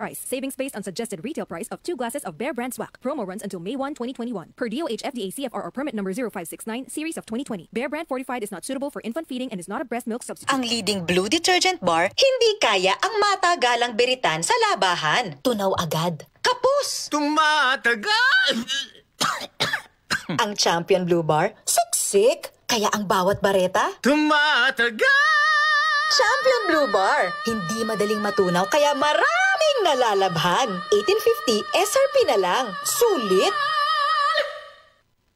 price. Savings based on suggested retail price of 2 glasses of Bear Brand Swak. Promo runs until May 1, 2021. Per DOH FDA CFR or permit number 0569, series of 2020. Bear Brand Fortified is not suitable for infant feeding and is not a breast milk substitute. Ang leading blue detergent bar, hindi kaya ang matagalang biritan sa labahan. Tunaw agad. Kapos! Tumatagal! Ang Champion Blue Bar, siksik. Kaya ang bawat bareta, Tumatagal! Champion Blue Bar. Hindi madaling matunaw kaya maraming nalalabhan. 1850 SRP na lang. Sulit!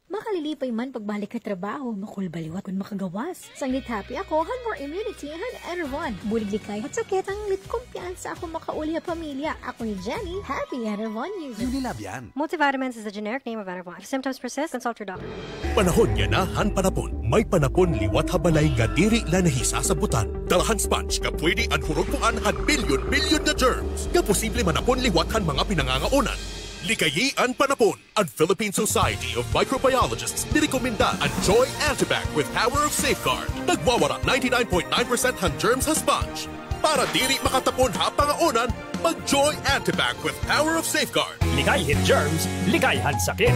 Makalilipay man pagbalik ka trabaho, makulbaliwat kung makagawas. Sanglit happy ako, han more immunity, han Enervon. Bulig likay at sakit ang lit kumpiyansa ako makauli ang pamilya. Ako ni Jenny, happy Enervon user. Unilab yan. Multivitamins is the generic name of Enervon. If symptoms persist, consult your doctor. Panahon niya na han panapon. May panapon liwat habalay nga diri na nahisasabutan. Dalahan sponge nga pwede ang hurugpuan han bilyon na germs. Nga posible manapon liwat han mga pinangangaunan. Likayian Panapon, ang Philippine Society of Microbiologists nirekomenda ang Joy Antibac with Power of Safeguard. Nagwawala 99.9% hang germs ha sponge. Para diri makatapon ha pangaunan, mag-Joy Antibac with Power of Safeguard. Ligayin germs, ligayan sakit.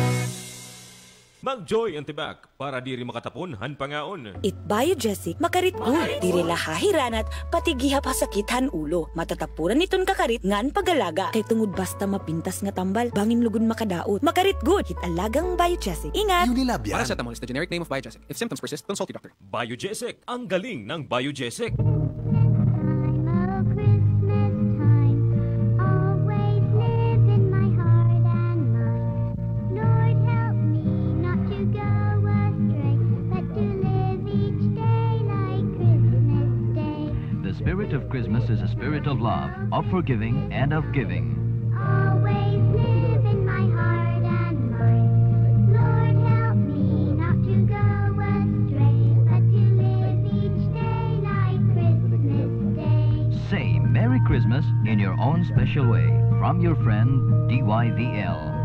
Mag-Joy Antibac para diri makatapon han pangaon. It Biogesic makarit good. Diri lahahiranat pati gihap hasakitan ulo. Matatapuran niton kakarit ngan pagalaga. Kay tungod basta mapintas nga tambal, bangin lugun makadaot. Makarit good. Hit alagang Biogesic. Ingat! Unilab yan. Paracetamol is the generic name of Biogesic. If symptoms persist, consult your doctor. Biogesic, ang galing ng Biogesic. The spirit of Christmas is a spirit of love, of forgiving, and of giving. Always live in my heart and mind. Lord, help me not to go astray, but to live each day like Christmas Day. Say Merry Christmas in your own special way. From your friend, DYVL.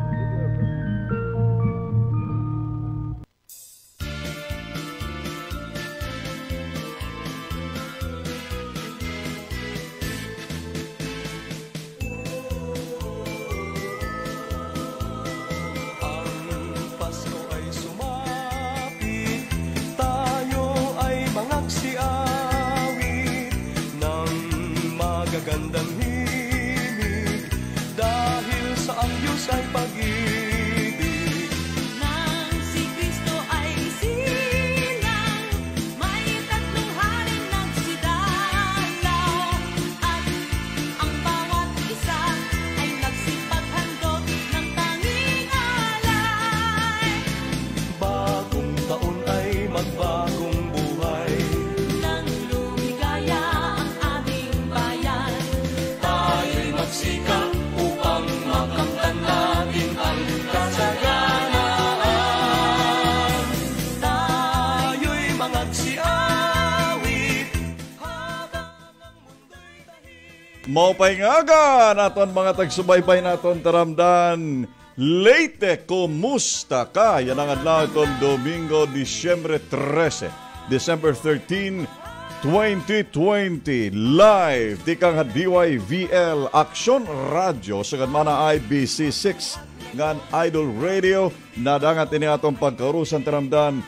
Gandang himig dahil sa ang Diyos ay pag-ibig. Nang si Kristo ay silang, may tatlong haring nagsidalaw, at ang bawat isa ay nagsipaghandog ng tanging alay. Bagong taon ay magbagong buhay. Nang lumigaya ang aming bayan, Sikap upang makamtan natin ang kasayanaan. Tayo'y magsiawit habang ang mundo'y dahil. Maupay naton mga tagsubaybay naton taramdan. Leyte, kumusta ka? Yan ang adlaw itong Domingo, Disyembre 13, December 13, 2020, live di kang DYVL Action Radio sa ganmana IBC6 ngan Idol Radio nadangat ini atong pagkarusan taramdan.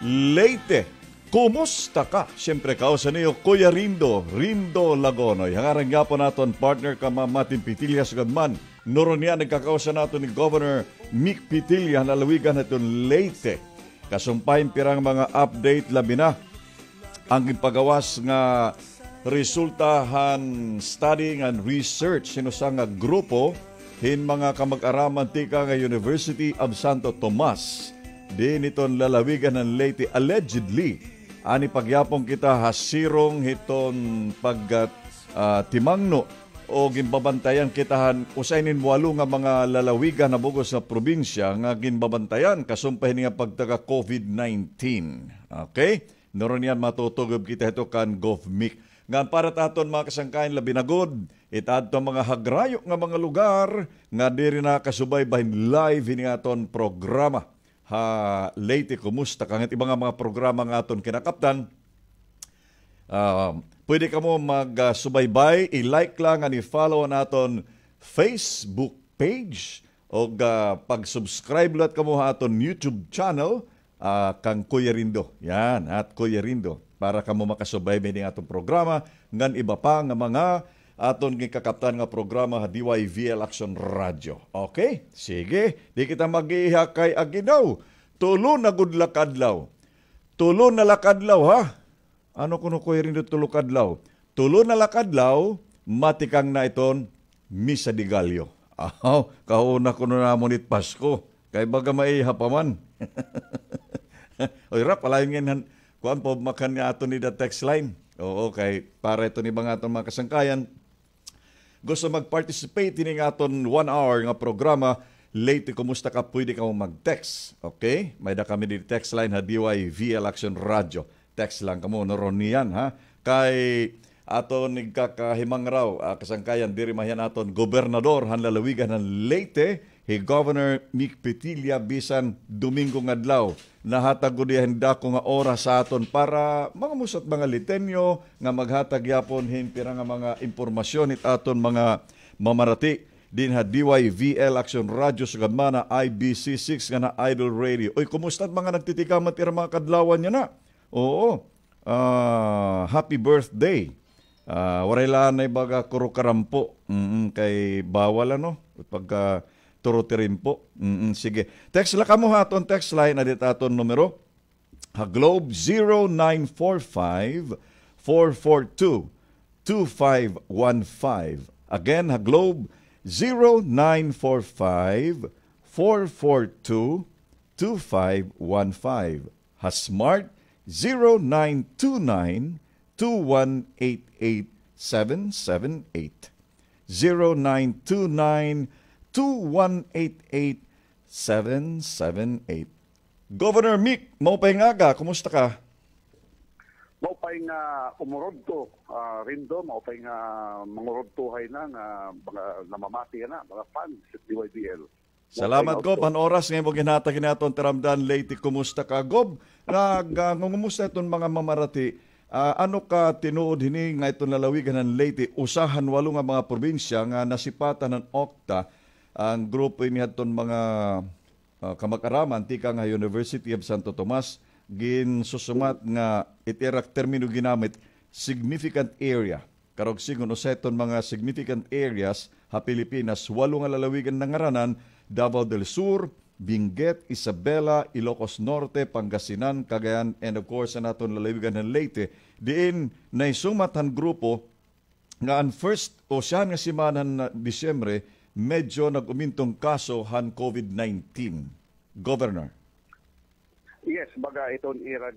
Leyte, kumusta ka? Siyempre kausan niyo Kuya Rindo Lagonoy. Hangarang yapon naton partner ka Matin Pitilla sa ganman. Noron niya nagkakausan naton ni Governor Mick Pitilla na lawigan naton Leyte. Kasumpahin pirang mga update labi na ang pagawas nga resultahan studying and research sinusa nga grupo hin mga kamag-araman tika nga University of Santo Tomas din iton lalawigan ng Leyte allegedly ani pagyapong kita hasirong hiton pag timangno o ginbabantayan kitahan usaynin walo nga mga lalawigan na bugos sa probinsya nga ginbabantayan kasumpahin nga pagtaga COVID-19. Okay? Noron yan matutugob kita ito kan GovMic. Nga para taton mga kasangkain labi na good, itad to mga hagrayo nga mga lugar nga diri na kasubaybahin live ini aton programa. Ha Leyte, kumusta? Kangat ibang mga programa nga aton kinakaptan. Pwede ka mo magsubaybay, i-like lang and i-follow naton Facebook page o pag-subscribe lahat kamo ha aton YouTube channel kang Kuya Rindo. Yan, at Kuya Rindo para kamo makasubaybay ning atong programa ngan iba pa nga mga aton gikakaptan nga programa DYVL Action Radio. Okay? Sige, di kita mag-iha kay Aginaw. Tulo na gudlak adlaw. Tulo na lakadlaw ha. Ano kuno Kuya Rindo tulo kadlaw? Tulo na lakadlaw, matikang na iton Misa de Gallo. Kauna ko na namunit Pasko. Kay baga maiha pa man. Oy, rap, alayin nga kuan po makan nga ato ni the text line. Oo, kay para ito ni mga aton mga kasangkayan. Gusto mag-participate ini nga aton 1 hour nga programa. Late, kumusta ka? Pwede ka mag-text. Okay? May da kami di text line ha, DYVL Action Radio. Text lang kamo, noron niyan ha. Kay aton nagkakahimang raw, kasangkayan, diri mayan aton gobernador han lalawigan ng Leyte, Governor Mick Petilla bisan Domingo ngadlaw. Nahatag ko diyan dako nga oras sa aton para mga musat mga litenyo nga maghatag yapon hinpira nga mga impormasyon it aton mga mamarati din ha DYVL Action Radio sa gamana IBC6 nga na Idol Radio. Oy, kumusta mga nagtitikamat ira mga kadlawan niya na? Oo. Happy birthday. Waray lang na ibaga kurukarampo. Kay bawal ano? Pagka turutirin po. Sige. Text lang kamo ha aton text line na dito aton numero. Ha Globe 0945-442-2515. Again, ha Globe 0945-442-2515. Ha Smart 0929-2188-778. 0929-2188-778. Governor Mick, maupay nga ka, kumusta ka? Maupay nga umurod to, Rindo, maupay nga mangurod tuhay na, mga namamati na, mga fans at DYBL. Salamat, Gob. Ang oras ngayon mo ginhatag na itong Taramdan Leyte. Kumusta ka, Gob? Ngumusta itong mga mamarati? Ano ka tinuod hini nga itong lalawigan ng Leyte? Usahan walo nga mga probinsya nga nasipatan ng OCTA. Ang grupo ini itong mga kamag-araman, tika nga University of Santo Tomas, gin susumat nga itirak termino ginamit, significant area. Karog sigun useton mga significant areas ha Pilipinas, walo nga lalawigan ng ngaranan, Davao del Sur, Benguet, Isabela, Ilocos Norte, Pangasinan, Cagayan, and of course, ang aton lalawigan ng Leyte. Diin, naisumat ang grupo nga ang first o siya nga simana na Disyembre, medyo nag-umintong kaso han COVID-19. Governor. Yes, baga iton ira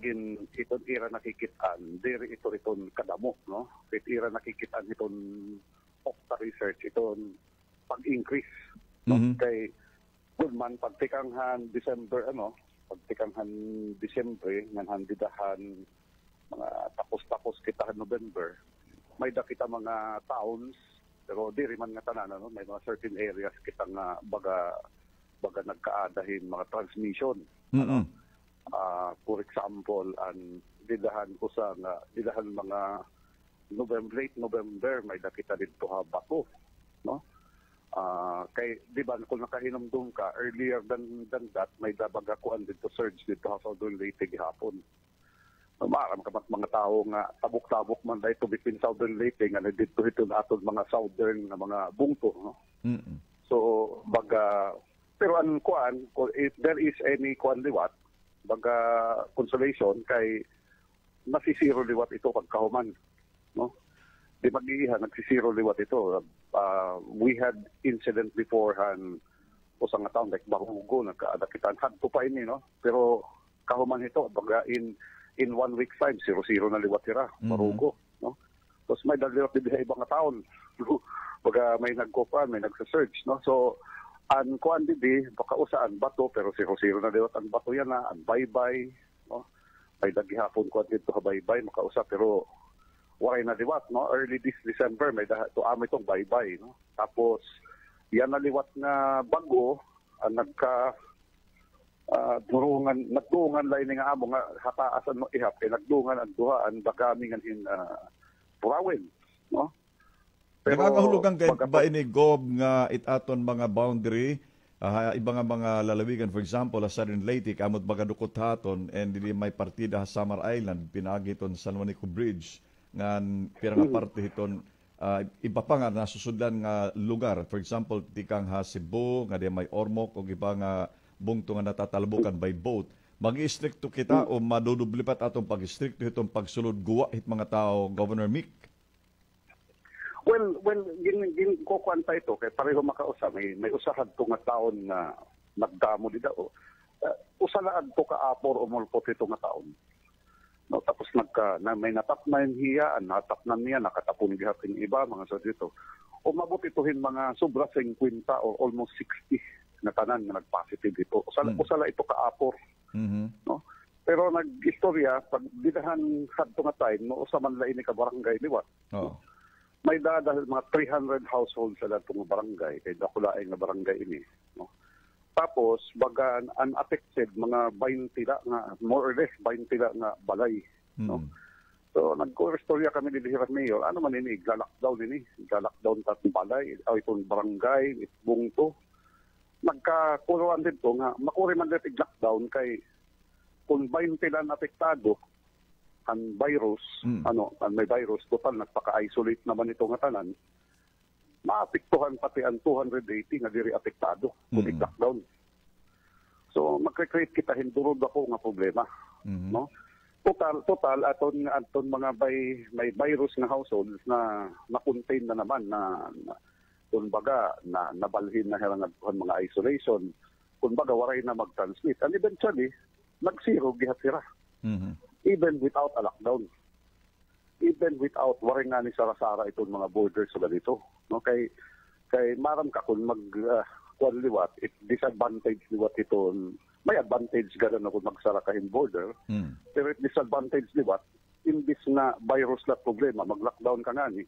nakikitaan, diri iton kadamo, no? Ira nakikitaan iton Okta research, iton pag-increase. No? Kay good man pagtikanghan December nganhan didahan mga tapos kita November, may dakita mga towns pero diri man nga tanan no, may mga certain areas kita nga baga nagkaadahin mga transmission. For example, an didahan mga late November may dakita dito ha Bato, no? Kay di ba kung nakahinumdum ka earlier than that may dabaga kuan dito surge dito sa Southern Leyte gihapon. Maram ka mga tao nga tabok-tabok man dito between Southern Leyte nga dito aton mga southern nga mga bungto, no? So baga pero an kuan if there is any kuan liwat baga consolation kay nasisiro liwat ito pagkahuman, no? Di mag-iiha, nagsisiro liwat ito. We had incident beforehand o sa nga taon, like Barugo, nagkaadakitan. Hadto pa ini, no? Pero kahuman ito, baga in 1 week's time, 0-0 na liwat tira, Barugo, no? Tapos may daliwat din sa ibang taon. Baga may nagkupan, may nagsa-search, no? So, ang kuan di, baka usaan bato, pero 0-0 na liwat ang bato yan na, ang baybay, no? May dagihapon kuan dito ka baybay, makausa, pero waray na liwat, no? Early this December may to amo itong baybay, no? Tapos yan na liwat na bago ang nagdungan lain nga amo nga hataasan mo ihap kay nagdungan ang duhaan bagami nga in Purawin, no? Nakakahulugan kay ba ini gob nga itaton mga boundary, iba nga mga lalawigan, for example, Southern Leyte, kamot baga dukot haton, and hindi may partida sa Samar Island, pinagiton San Juanico Bridge, nga pira nga parte hiton, iba pa nga nasusudlan nga lugar, for example, tikang ha Cebu, nga di may Ormoc, o iba nga bungto nga natatalbukan by boat. Mag-istrikto kita o madudublipat atong pag-istrikto itong pagsulod guwa hit mga tao, Governor Mick? Well, kukuan pa ito, kaya pareho makausa, may usahan to nga taon na nagdamo di daw. Usalaan to ka apor o mulpot ito nga taon. No, tapos may natapnan hiya, natapnan niya, nakatapon gihapin iba, mga sa dito. O mabot itohin mga sobra 50 or almost 60 na tanan na nag-positive ito. Usala ito ka apor. No? Pero nag-istorya, pag didahan hadto nga time, no, usa man lain ni ka barangay liwat. May dahil mga 300 households sa datong barangay, kay dakulaay nga barangay ini. No? Tapos, baga unaffected, mga 20 nga, more or less 20 nga balay. No? So, nagko-istorya kami ni Lihirat Mayor, ano man ini, igla-lockdown ini, igla-lockdown tatong balay, itong barangay, itbungto. Nagkakuruan dito nga, makuri man dito lockdown kay kung 20 lang apektado ang virus, ang may virus, total nagpaka-isolate naman ito nga tanan, maapektuhan pati ang 280 nga diri apektado kung lockdown. So magkre-create kita hindurod ako nga problema. No? Total aton mga may virus nga households na na-contain na naman na kumbaga na nabalhin na hirang mga isolation, kumbaga waray na mag-transmit, and eventually nag-zero gihatira. Even without a lockdown, even without waray nga ni sara-sara itong mga borders sa ganito, no? Kay maram ka kung kuan liwat, it disadvantage liwat ito, may advantage gano'n na kung magsara kahin border, pero it disadvantage liwat, imbis na virus na problema, mag-lockdown ka nga ni,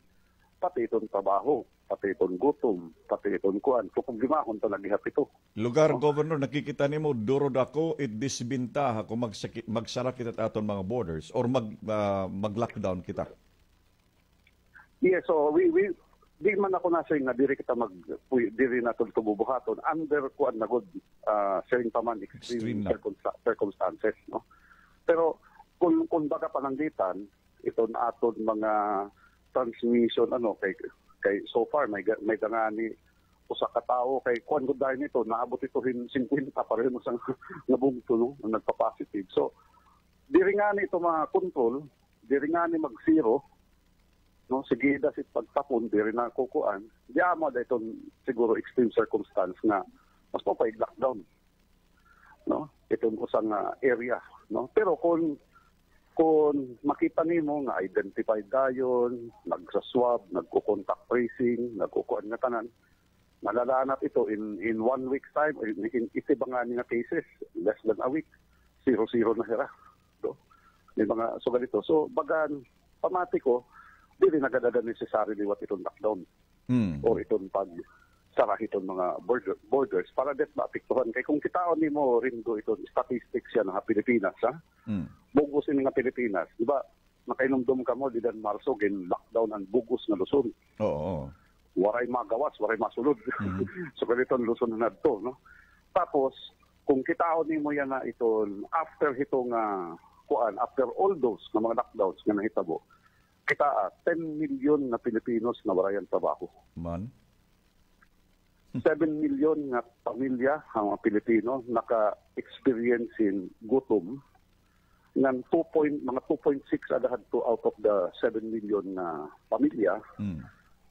pati itong trabaho, pati itong gutom, pati itong kuan. So kung gimahon talaga ito. Lugar, Governor, nakikita nimo durod ako, it disbintaha kung magsara kita aton mga borders or mag-lockdown kita. Yes, so we di man ako nasa nga diri kita diri naton tububuhaton under kuan na good sharing pa man extreme circumstances, no. Pero kung baga pananglitan iton aton mga transmission kay so far may dangani usa ka tawo kay kuan gud dahil nito naabot ito 50 pareho mo sang nabungto no nagpa-positive. So diri nga ni ito mga control, diri nga ni mag-zero, no, sige dasit pagtapon diri na kukuan. Di amo da itong siguro extreme circumstance nga mas lockdown. No? Itong usang area, no. Pero kung makita nimo nga identified dayon, nagsaswab, nagko-contact tracing, nagkukuan nga tanan, malalanap ito in 1 week's time, in itibangani nga cases, less than a week, 0-0 na hira. So, may mga sugal ito. So, bagan, pamatiko, di rin nagadadan necessary liwat itong lockdown. O itong sara itong mga borders para det maapektuhan. Kaya kung kitaon nimo rin do itong statistics yan ng Pilipinas, ha? Bugos in nga Pilipinas, di ba? Nakainomdom ka mo, di dan Marso, lockdown ang bugos na Luzon. Oo. Waray magawas, waray masulod. So, ganito ang Luzon na to, no? Tapos, kung kitaon nimo yan na itong, after itong, after all those na mga lockdowns na nahitabo, kita 10 million na Pilipinos na warayan trabaho. Man? 7 million nga pamilya ang mga Pilipino naka-experience in gutom ng mga 2.6 adahan to out of the 7 million na pamilya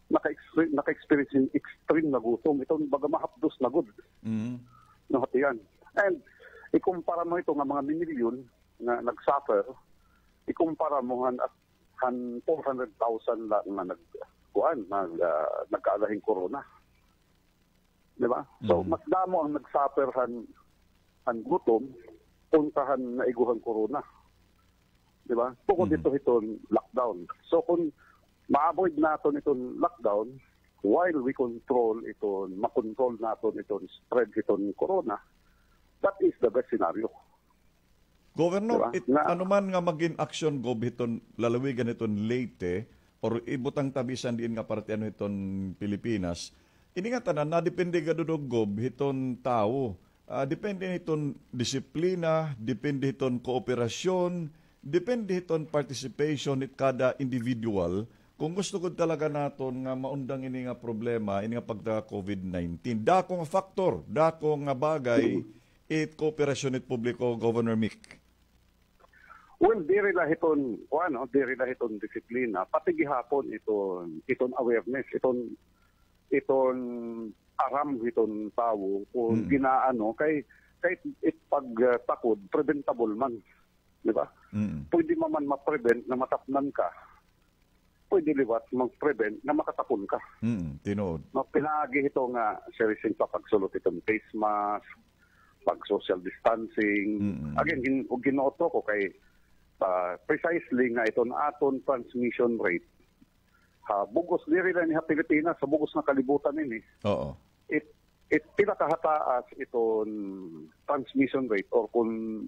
naka-experience in extreme na gutom. Ito baga mahapdos na good. Nahatiyan. And ikumpara mo ito nga mga milyon na nag-suffer, ikumpara mo at 400,000 lang na nagkaalahing corona. Diba? So, mas damo ang nagsuffer ang gutom, puntahan na iguhang corona. Diba? Tukod ito itong lockdown. So, kung ma-avoid natin itong lockdown, while we control itong, makontrol natin itong spread itong corona, that is the best scenario. Governor, diba? Ano man nga maging action gob iton lalawigan iton Leyte, or ibutang tabisan diin nga parte ano iton Pilipinas, ini nga tanan na depende ka dudog hiton tao. Depende hiton disiplina, depende hiton kooperasyon, depende hiton participation it kada individual. Kung gusto ko talaga naton nga maundang ini nga problema, ini nga pagda COVID-19, dako nga factor, dako nga bagay it kooperasyon it publiko, Governor Mick. Well, diri la hiton disiplina, pati gihapon iton awareness, iton aram hiton tao kung ginaano kay pagtakod preventable man, di ba? Pwede man ma-prevent na matapnan ka. Pwede liwat mag-prevent na makatapon ka. Tinood. No, pinagi ito nga seriously pa pagsulot itong face mask, pag-social distancing. Again, ginoto ko kay precisely nga itong aton transmission rate. Bugos diri lang ni Pilipinas, sa bugos na kalibutan ini. Oo. It pinakahataas itong transmission rate or kung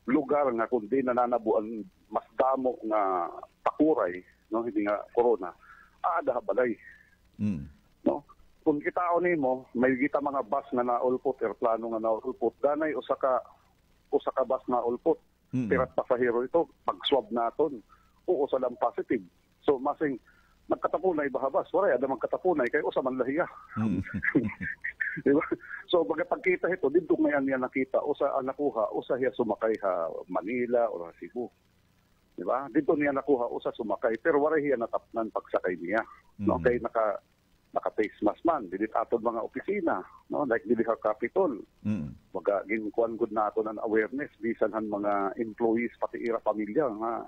lugar nga kung di nananabuan mas damo nga takuray, no, hindi nga corona, ada balay. No? Kung kitao nimo, may kita mga bus nga naulpot, aeroplano nga naulpot, danay usa ka bus na ulpot. Pirat pasahero ito, pag-swab naton, usa lang positive. So masing nagkatapunay bahabas, wala ada magkatapunay kay usa man lahiya. Diba? So pagkita ito, dito ngayon niya nakita, usa ang nakuha, usa hiya sumakay ha Manila o Cebu. Diba? Dito niya nakuha usa sumakay pero wala hiya natapnan pagsakay niya. No, kay naka-face mask man dili atod mga opisina, no, like dili ka Capitol. Baga ginkuan gud nato ng awareness bisan han mga employees pati ira pamilya nga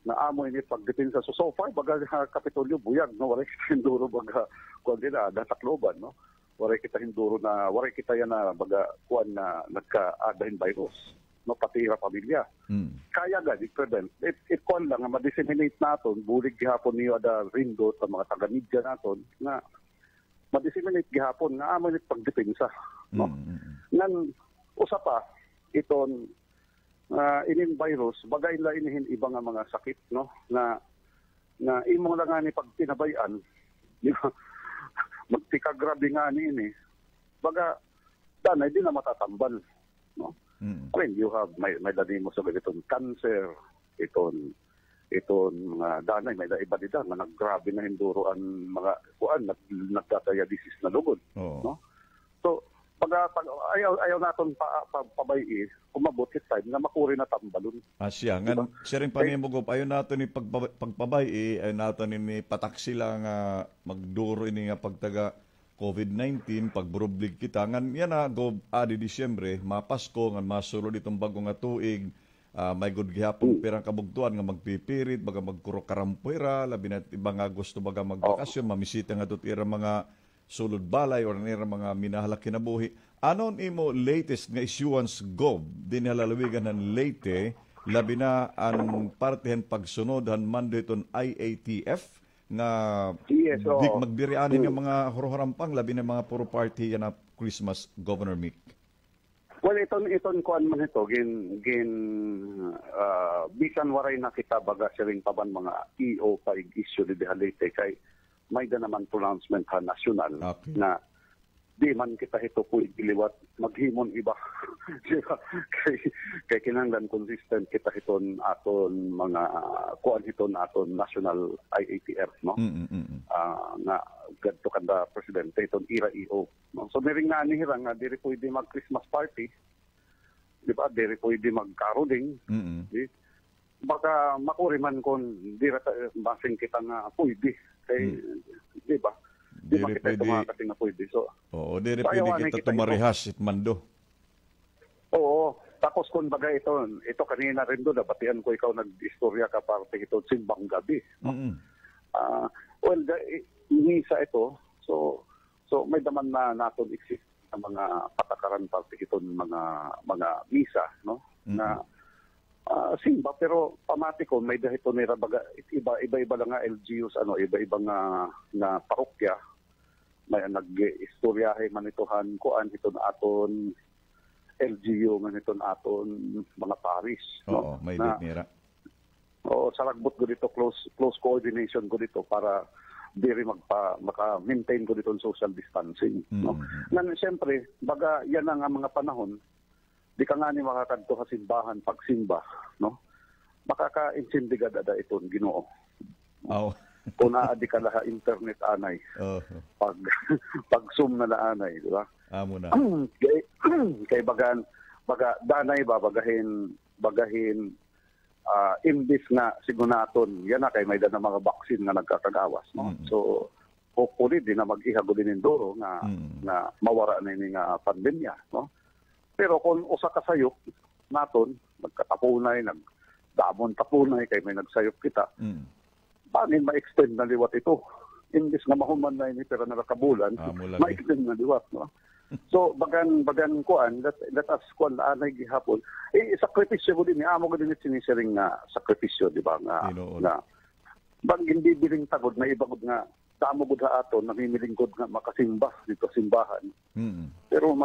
naamo ini pagdepensa so far baga Kapitolyo buyag, no, wala kita hinduro baga kuan dila Takloban, no. Wala kita hinduro na wala kita yan na baga kuan na nagka-adain virus, no, pati ira pamilya. Kaya ga i-prevent. It kuan lang nga ma-disseminate naton, bulig gihapon niyo ada rindo sa mga taga-media naton na ma-disseminate gihapon nga amo ni pagdepensa, no. Nan usa pa iton inin virus bagay la inihin iba nga mga sakit, no, na imo lang nga ni pagtinabayan, di ba? Magtikagrabe nga ni baga danay di na matatambal, no. When you have may dali mo sa ganitong cancer, iton mga danay may iba dida nga naggrabe na hinduro ang mga kuan nagdadaya disease na lugod, no. So pag ayaw naton pabayi umabot it time na makuri na tambalon. Asya ngan siring panimugop ayon naton ni pagpabayi ayon naton ni pataksi lang magduro ini nga pagtaga COVID-19 pagburublig kita ngan yan na go adi Disyembre mapasko ngan masulod itong bago nga tuig. May good gihapon pirang kabugtuan nga magpipirit baga magkuro karampuera labi na iba nga gusto baga magbakasyon mamisita nga tutira mga sulod balay or nira mga minahalak kinabuhi. Anon imo latest nga issuance gov din halalawigan ng Leyte labi na ang partihan pagsunodhan mando iton IATF nga magdirianin nga mga horoharampang labi na mga puro party yan na Christmas, Governor Mick. Well, iton kuan man ito bisan waray na kita baga siring paban mga EO pa issue di Leyte kay may da naman pronouncement ha nasyonal na di man kita ito po iliwat maghimon iba. kay kinahanglan consistent kita hiton aton mga kuan hiton aton national IATF, no. Na gadto kada presidente iton ira EO, no? So miring nga ni hirang nga diri pwede mag Christmas party, di ba, diri pwede mag caroling, baka makuri man kon dira basing kita nga pwede kay di ba di makita ito mga kasi nga pwede. So diri pwede kita tumarihas itmando. Oo, tapos kung bagay ito kanina rin doon nabatian ko ikaw nag-istorya ka parte ito simbang gabi, no? Well, misa ito, so may daman na naton exist na mga patakaran parte ito mga misa, no, na simba pero pamatiko may dahito nira baga iba-iba lang nga LGUs iba-iba nga parokya may nag-istoryahe man itohan kuan iton aton LGU man iton aton mga parish, no. May nira. O salagbot ko dito, close coordination ko dito para diri maka-maintain ko dito ang social distancing. No? Siyempre, baga yan ang mga panahon, di ka nga ni makakadto sa simbahan pagsimba, no? Makaka-insindiga dada itong Ginoo. Kung naadi ka laha internet anay. Pag Zoom na anay, di ba? Amo na. Kay baga danay ba bagahin imbis na sigunaton yan na kay may na mga vaccine nga nagkakagawas, no? So hopefully di na mag-ihago din indoro na mawara na ini nga pandemya, no? Pero kung usa ka sayop naton nagkatapunay nagdamon tapunay kay may nagsayop kita, panin ma-extend na liwat ito imbis nga mahuman na ini pero nakakabulan ma-extend na liwat, no? So bagan kuan let us kuan anay gihapon sakripisyo mo din amo ko din sinisiring nga sakripisyo, di ba nga bang hindi biling tagod na ibagod nga damo gud sa aton namimilingkod nga makasimba dito simbahan. Pero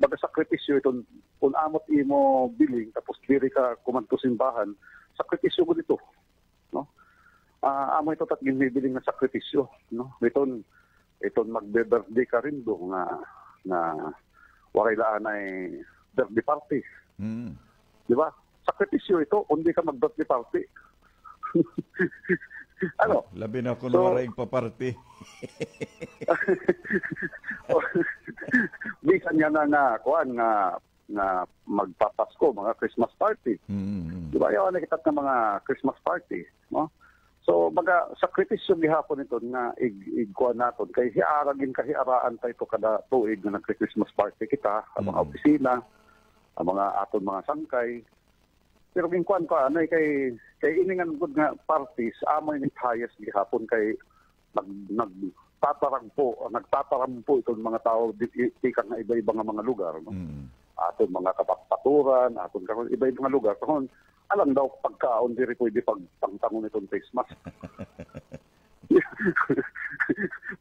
sakripisyo iton kung amot imo biling tapos diri ka kumanto simbahan sakripisyo mo dito, no? Amo ito tat ginibiling nga sakripisyo, no? Iton magbe-birthday ka rin do na waray laan ay birthday party. Di ba? Sakripisyo ito, kung di ka mag-birthday party. Ano? Labi na kung waray pa-party. Bisan niya na kuan na magpapasko, mga Christmas party. Di ba? Yawan na kitat ng mga Christmas party. No? So, baga, sakripisyo gihapon ito na igkuhan natin. Kay hiaragin kahiaraan tayo kada tuig na nag-Christmas party kita, ang mga opisina, ang mga aton mga sangkay. Pero gingkuhan ko, kay iningan good nga parties, amoy ni highest gihapon kay nagtatarampo itong mga tao tikang na iba-iba nga mga lugar. No? Aton mga kapakpaturan, aton iba-iba nga lugar. Kahon, alam daw pagkaon diri pwede pagtangon itong face mask.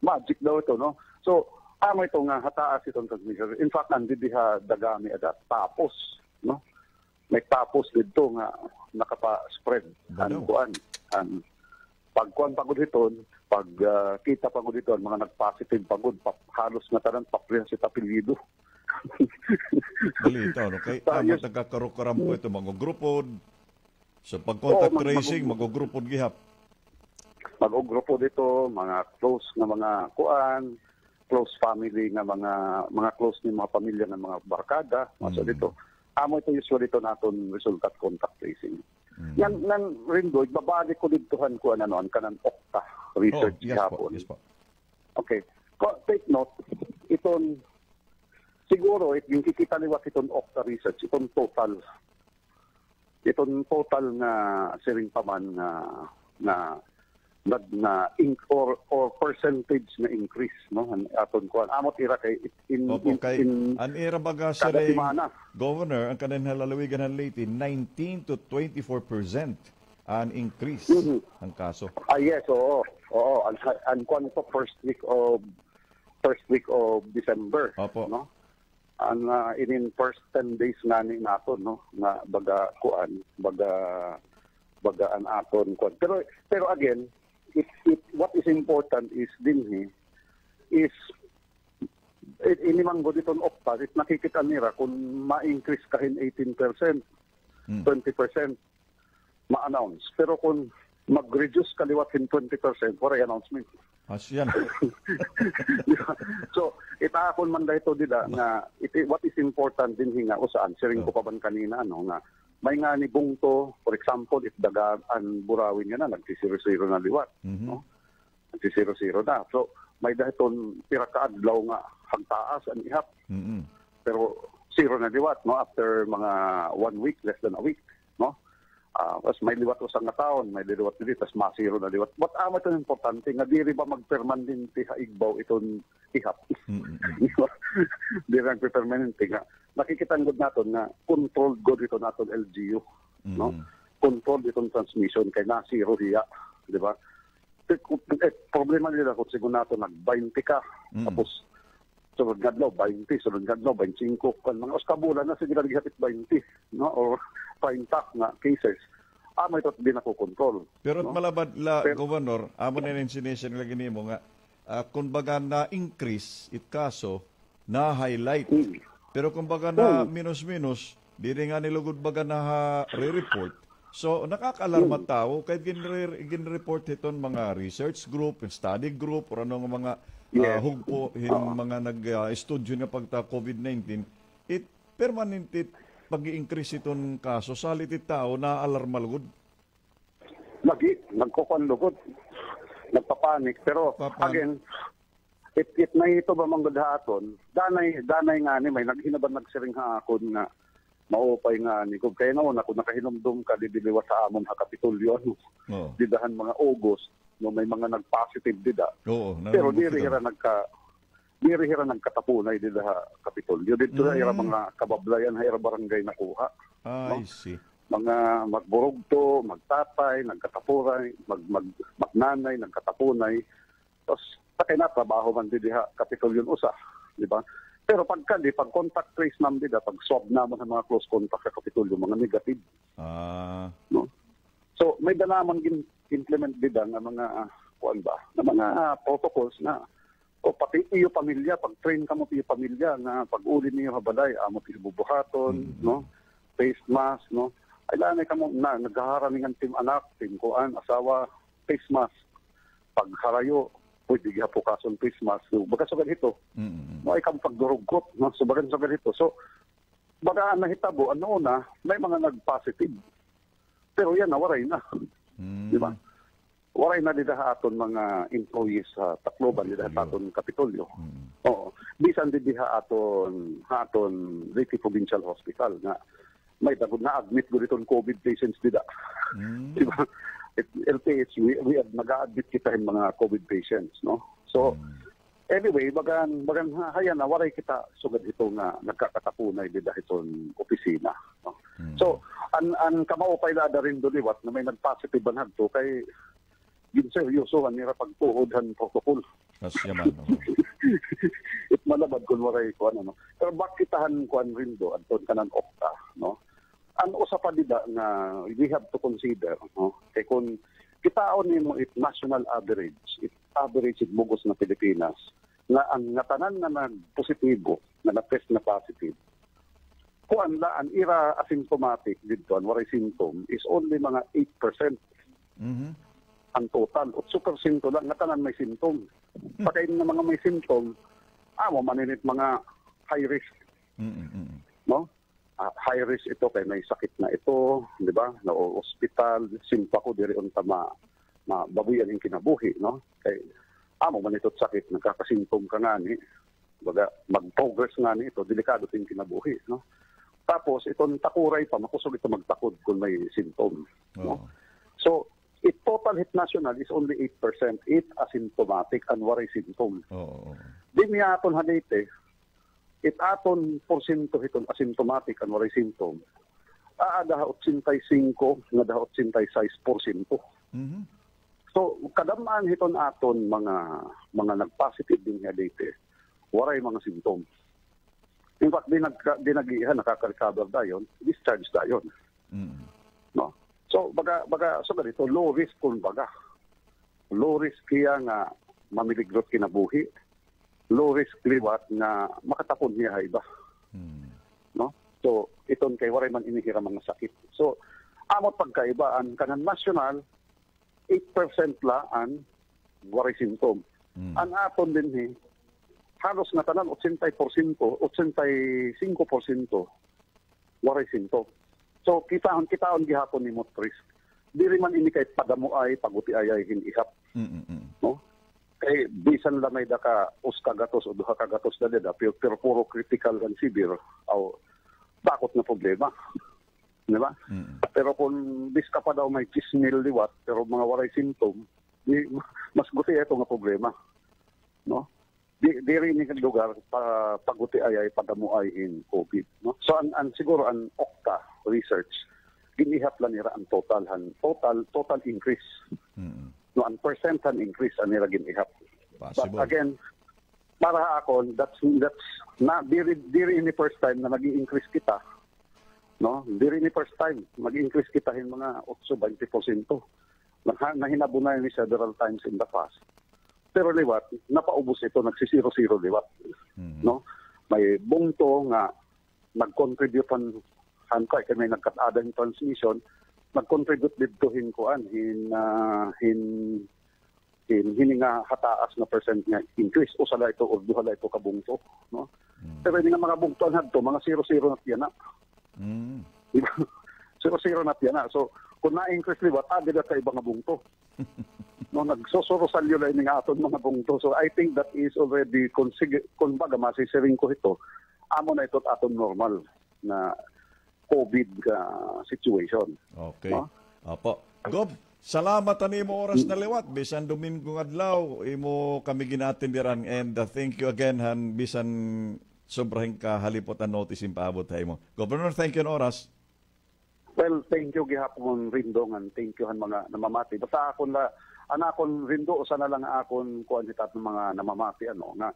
Magic daw ito, no? So, amo ito nga hataas itong transmission. In fact, nandi diha dagami ada tapos, no? May tapos dito nga nakapa-spread. Pagkuan pagod iton, pag kita pagod iton, mga nag-positive pagod, halos nga tanan papriya si apelyido. Balita, no? Kay amat nagkakarokaram po ito, mga grupod. Sa pag-contact tracing, mag-grupod gihap. Mag-grupo dito, mga close na mga kuan, close family nga mga close ni mga pamilya ng mga barkada, so dito. Amo ito usually ito naton result at contact tracing. Yan rin do, babalik ko ditohan ko kanan Okta research hapon. Yes po. Okay. Take note, itong siguro yung kikita liwat itong Okta research, itong total nga siring paman na or percentage na increase, no, aton ko amot ira kay an era baga sa governor ang kanin halalawigan ng Leyte 19 to 24% an increase ang kaso. Yes, oo ang kuan ito first week of December. No, ang in first 10 days na ni nato, no, na baga an aton kuan. Pero again, what is important is inimang go dito Okta, nakikita nila kung ma-increase kahin 18%, 20% ma-announce. Pero kung mag-reduce kaliwatin 20%, for announcement. Asyan. So, itaakon man dito dila na what is important din hinga usaan, siring ko pa ban kanina, no, nga may nga ni bungto, for example, if dagaan burawin nga na, nagsisiro-siro na liwat. No? Nagsisiro-siro na. So, may dahiton pirakaadlaw nga hagtaas ang ihap. Pero zero na liwat, no? After mga 1 week, less than a week. No? Tapos may liwat usang nga taon, may liwat dito, tapos masiro na liwat. What amo ito importante, nga di rin ba magpermanente haigbaw itong ihap? Di rin permanente nga. Nakikita ang good natin na controlled good ito natin LGU. No? Controlled itong transmission kay na zero hiya. Di ba? Problema nila kung siguro natin nag-20 ka, tapos sunod nga daw 20, sunod nga daw 25, mga oskabulan na sige nagihapit 20, no? Or 30 nga cases. amo ito di nakukontrol. Pero malabad la, Governor, amo na yung sinisyan lagi mo nga, kung baga na-increase it kaso, na-highlight. Pero kung baga na minus-minus, di rin nga nilugod baga na re-report. So, nakaka-alarma tao, kahit gin-report iton mga research group, study group, or anong mga hugpo, mga nag-studio na pagta COVID-19, it permanent pag-i-increase itong kaso, salit tao na alarma lugod. Lagi, nagkukuan lugod. Nagpapanik. Pero, again, it na ito ba mga gadhaton, danay nga ni, may naghinaban nagsiring haakon nga, maupay nga ni, kung kaya naon ako nakahinumdum ka, didiliwa sa amon ha Kapitolyo, didahan mga August, no, may mga nag-positive dida. Pero dirihira nagkatapunay dida ha Kapitolyo. Dito na ira mga kabablayan, ha ira barangay nakuha. I see. Mga magburugto, magtatay, nagkatapuray, magnanay, nagkatapunay. Tapos, sakay na, trabaho man didi ha Kapitolyo usa. Di ba? Pero pag contact trace naman dida, pag swab naman sa mga close contact sa Kapitolyo, mga negative. No? So, may dalaman implement dida ng mga, na mga protocols na, o pati iyo pamilya, pag train ka mo iyo pamilya, na pag uli niyo habalay, amo iyo bubuhaton, no? Face mask, no? Ay lanay ka mo na, naghaharangan team anak, team kuan, asawa, face mask. Pag harayo, pwede gihapukason face mask. So, baga sa ganito, no, ay kang pagdurugot, no? So, baga sa ganito. So, baga nahitabo, ano na, may mga nag-positive. Pero yan, nawaray na. Di ba? Waray na dito aton mga employees sa Tacloban, dito aton Kapitolyo. Oo. Bisan dito aton Leyte Provincial Hospital na may dagod na admit ko dito COVID patients dito. Di ba? LPH, we have nag-a-admit kita yung mga COVID patients, no? So, anyway, bagan hayan na, waray kita sugad ito nga nagkakatapunay dito itong opisina, no? So, ang kamaupay lada rin doon liwat na may nag-positive banhag to kay ginseryosohan nila pagtuhodhan protocol. Mas yaman, no? It malabad kung waray ko, ano, no? Pero bakitahan ko rin do, Anton kanan okta, no? Ang usa pa dida nga we have to consider, no? Kay kung kitaon nimo it national average, it average it bugos na Pilipinas, nga ang tanan na nag-positibo, na na-test na positive, kuan la ang ira asymptomatic dito, ang waray symptom, is only mga 8%. Ang total, 8% lang, nga tanan may symptom. Pagkain ng mga may symptom, maninit mga high risk. No? High risk ito kay may sakit na ito, di ba? Na hospital, simpa ko diri unta mababuyan ang kinabuhi, no? Kay manitot sakit, nagkakasymptom ka nga ni, baga mag-progress nga ni ito, delikado ting kinabuhi, no? Tapos itong takuray pa, makusog ito magtakod kung may symptom, no? So, it total hit national is only 8%, 8 asymptomatic and waray symptom. Di niya aton halite, it aton porsyento hitong asymptomatic and waray symptom. Daha 85 nga daha 86%. So kadamaan hiton aton mga nag-positive din nga dito. Waray mga symptom. In fact, dinagihan nakaka-recover dayon, discharge dayon. No? So baga so ganito low risk kun baga. Low risk kaya nga mamiligrot kinabuhi. Low risk liwat na makatapon niya iba. No? So, iton kay waray man inihira mga sakit. So, amot pagkaibaan kanang national 8% laan waray symptom. Ang aton din halos na tanan 85% waray symptom. So, kitaon gihapon ni mot risk. Diri man ini kay padamo ay paguti ay hinihap. No? Kay bisan lamay da ka uskagatos o duha kagatos da pero puro critical and severe o bakot na problema. Di ba? Pero kung bis ka pa daw may chismil liwat pero mga waray symptom, mas guti ito nga problema. No? Di rin yung lugar paguti ay padamo ay in COVID. No? So siguro ang OCTA research ginihap lang nila ang total increase. No, ang percentan increase ang nila ginihap. But again, para ako, that's not diri in the first time na nag-i-increase kita. No? Diri ni first time, mag-increase kitahin mga 8-20%. Nahinabo na yun several times in the past. Pero liwat, napaubos ito, nagsisiro-siro liwat. No? May bungto nga nag-contribute han ko kay may nagkatadang transmission, nag-contribute dito hinkuan hini nga hataas na percent nga increase o sala ito o duhala ito kabungto, no? Pero hindi nga mga bungtoan hadto mga 0-0 na tiyan na. Diba? 0-0 na tiyan na. So kung na-increase liwat, agad ka ibang nga bungto. No, nagsosorosal yun nga aton mga bungto. So I think that is already kung baga masisiring ko ito, amo na ito aton normal na COVID situation. Okay. No? Opo. Gob, salamat ani mo oras na liwat. Bisan Domingo adlaw, imo kami ginatindiran and thank you again han bisan sobrang kahalipot ang notice in paabot mo. Governor, thank you ang oras. Well, thank you gihapon Rindo and thank you han mga namamati. Basta akon la anakon Rindo usa na lang akon kuan hitat ng mga namamati ano nga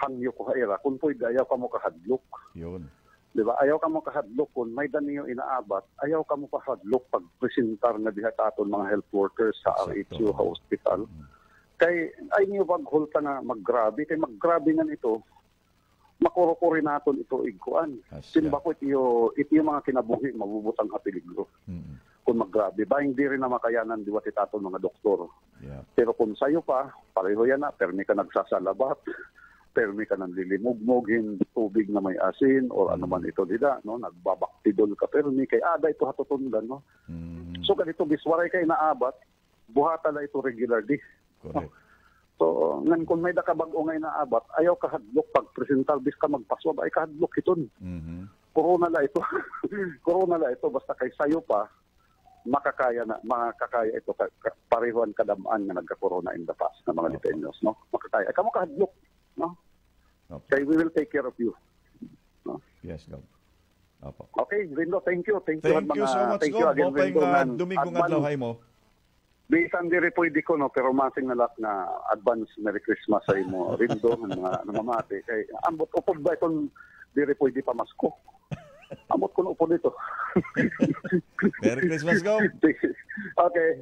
hangyo ko haira kun pwede ayaw ka mo kahadlok. Yun. Diba? Ayaw ka mo kahadlok kung may daniyo inaabat, ayaw ka mo kahadlok pag presentar nga diha aton mga health workers sa RHU hospital. Kay ay niyo paghulta na maggrabe, kay maggrabe nga ito, makurukuri naton ito igkuan. Sinbako ito mga kinabuhi, mabubutang kapeligro. Kung maggrabe, ba hindi rin na makayanan diwat itaton mga doktor. Yeah. Pero kung sayo pa, pareho yan na, permi ka nagsasalabat, permi ka nang lilimugmogin tubig na may asin or ano man ito dida, no? Nagbabaktidol ka permi kay ada ito hatutundan, no? So ganito biswaray kay naabat, buhata la ito regularly. Correct. So ngan kung may dakabag-o ngay naabat, ayaw ka hadlok pag presental bis ka magpaswab ay kahadlok iton. Corona la ito. Corona la ito basta kay sayo pa makakaya ito parehuan kadamaan nga nagka-corona in the past na mga Liteños, no? Makakaya. Ay kamo kahadlok. No? Okay, we will take care of you. No? Yes, Gob. Opo. Okay, Rindo, thank you. Thank you so much, Gob. Bopeng Domingo nga adlaw mo. Bisan diri pwede ko, no, pero masing na lahat na advance Merry Christmas sa imo, Rindo, mga namamati. Kay, ambot upod ba itong diri pwede pa masko? Ambot ko na upod ito. Merry Christmas, Gob. Okay,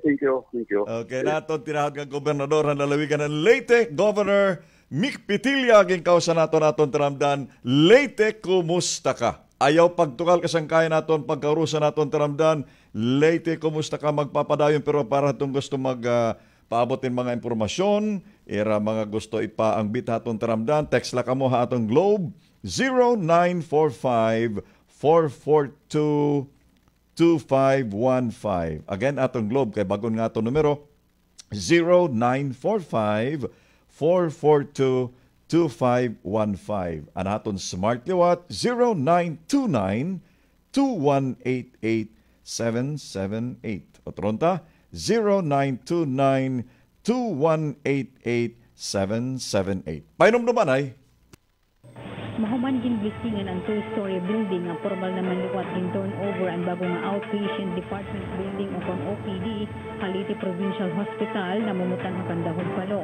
thank you. Thank you. Okay, naton tinahod kang gobernador ng lalawigan ng Leyte, Governor Mick Pitilla, ginkausa naton taramdan. Leyte, kumusta ka? Ayaw pagtukal kasangkaya naton, pagkarusa naton taramdan. Leyte, kumusta ka? Magpapadayon pero para itong gusto paabotin mga impormasyon, era mga gusto ipaangbit naton taramdan, text la kamo ha atong Globe 0945-442-2515. Again, atong Globe, kay bagon nga itong numero 0945-442-2515. Anaton Smart Liwat 0929-2188-778. O tronta 0929-2188-778. Painom naman ay Mahuman ginblisingan ang two-story building nga formal naman liwat din turnover ang bago nga outpatient department building o kung OPD Haliti Provincial Hospital na mumutan ang Kandahog Palo.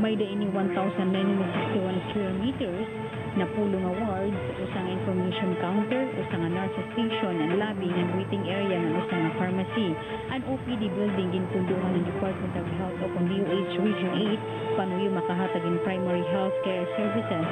May daini 1,961 square meters na pulong awards, usang information counter, usang nurse station, and lobby ng waiting area ng usang pharmacy. Ang OPD building ginpunduhan ng Department of Health o kung DOH Region 8 panuyo makahatag in primary health care services.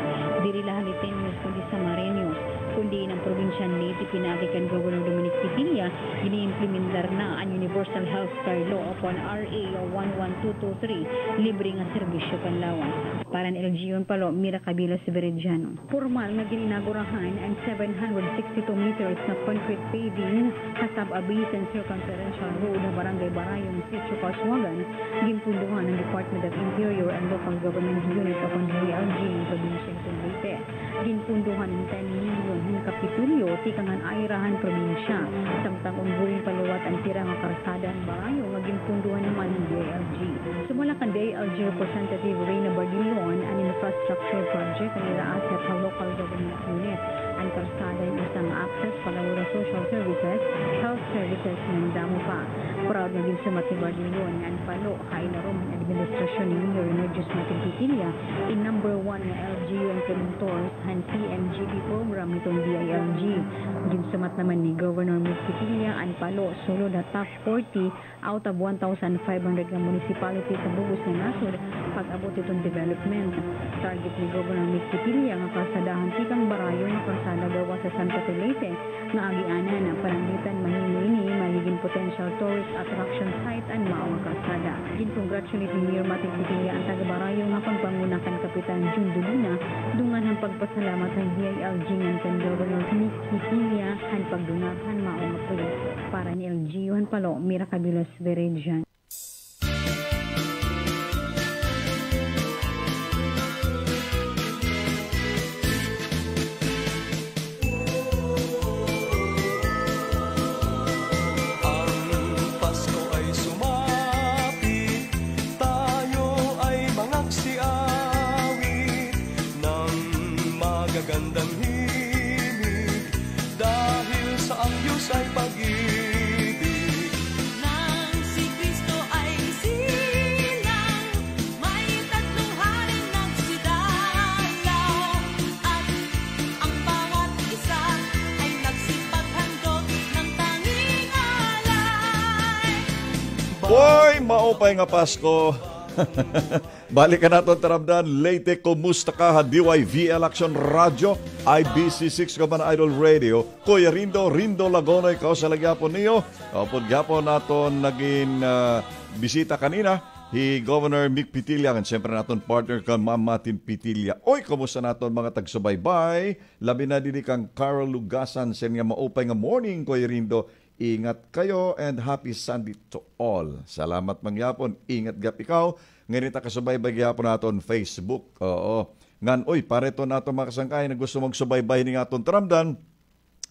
Diri lahat Liteños kundi sa Mareños, kundi ng probinsya ng Leyte pinagi kan Governor Dominic Pitilla, gini-implementar na ang Universal Health Care Law upon RA 11223, libre nga serbisyo panlawan. Para ng LGU Palo, Mira Cabilo Severidiano. Formal nga gininagurahan ang 762 meters na concrete paving hasab Abisan Circumferential Road na Barangay Barayong, Sitio Kaswagan, ginpunduhan ng Department of Interior and Local Government Unit o kung DLG ng probinsya ng Leyte. Ginpunduhan ng 10 milyon ng kapitulyo tikangan ayrahan probinsya. Samtang ongoing paluwat ang tira nga karsada ang Barayong nga ginpunduhan naman ng DLG. Sumula kan DLG Representative Reyna Bardillon ang infrastructure project ang iraasat sa local government unit. Ang karsada yung isang access palawura social services, health services ng damo pa. Proud na din sa Matibardillon nga ang palo kailarom ng administrasyon ni Mayor Remedios Matibitilla in number 1 na LGU implementors han PMGB program ni inton DILG. Ginsumat naman ni Governor Mick Petilla ang palo sulod at top 40 out of 1,500 nga municipality sa bugos ng nasod pag-abot itong development. Target ni Governor Mick Petilla nga kalsadahan tikang barayo nga kalsada gawa sa Santa Telete nga agianan na parangitan mahimini magiging potential tourist attraction site ang maong kalsada. Gin-congratulate ni Mayor Matic Petilla ang taga-barayo nga pagpangunakan Kapitan June Duluna dungan ang pagpasalamat ng DILG ng kan Governor Mick Petilla ang pagdungahan maong proyekto. Para ni LG Juan Palo, Mira Cabilas Verejan. Gandang himig dahil sa ang Diyos ay pag-ibig. Nang si Kristo ay silang, may tatlong haring nagsidalaw, at ang bawat isa ay nagsipaghandog ng tanging alay. Boy, maupay nga Pasko. Balikan natin taramdan, Leyte, kumusta ka? DYV Election Radio, IBC6 Kaman Idol Radio, Kuya Rindo Lagonoy, kao sa lagyapon niyo. Kapag yapon natin naging bisita kanina, Governor Mick Petilla, and siyempre natin partner kan Ma'am Matin Petilla. Oy, kumusta natin mga tagsubaybay? Labi na din kang Carol Lugasan, sen nga maupay nga morning, Kuya Rindo. Ingat kayo and happy Sunday to all. Salamat mangyapon. Ingat gap ikaw. Ngayon ta kasubaybay gyapon naton Facebook. Oo. Ngan oy pareto nato mga kasangkay na gusto magsubaybay ni aton taramdan.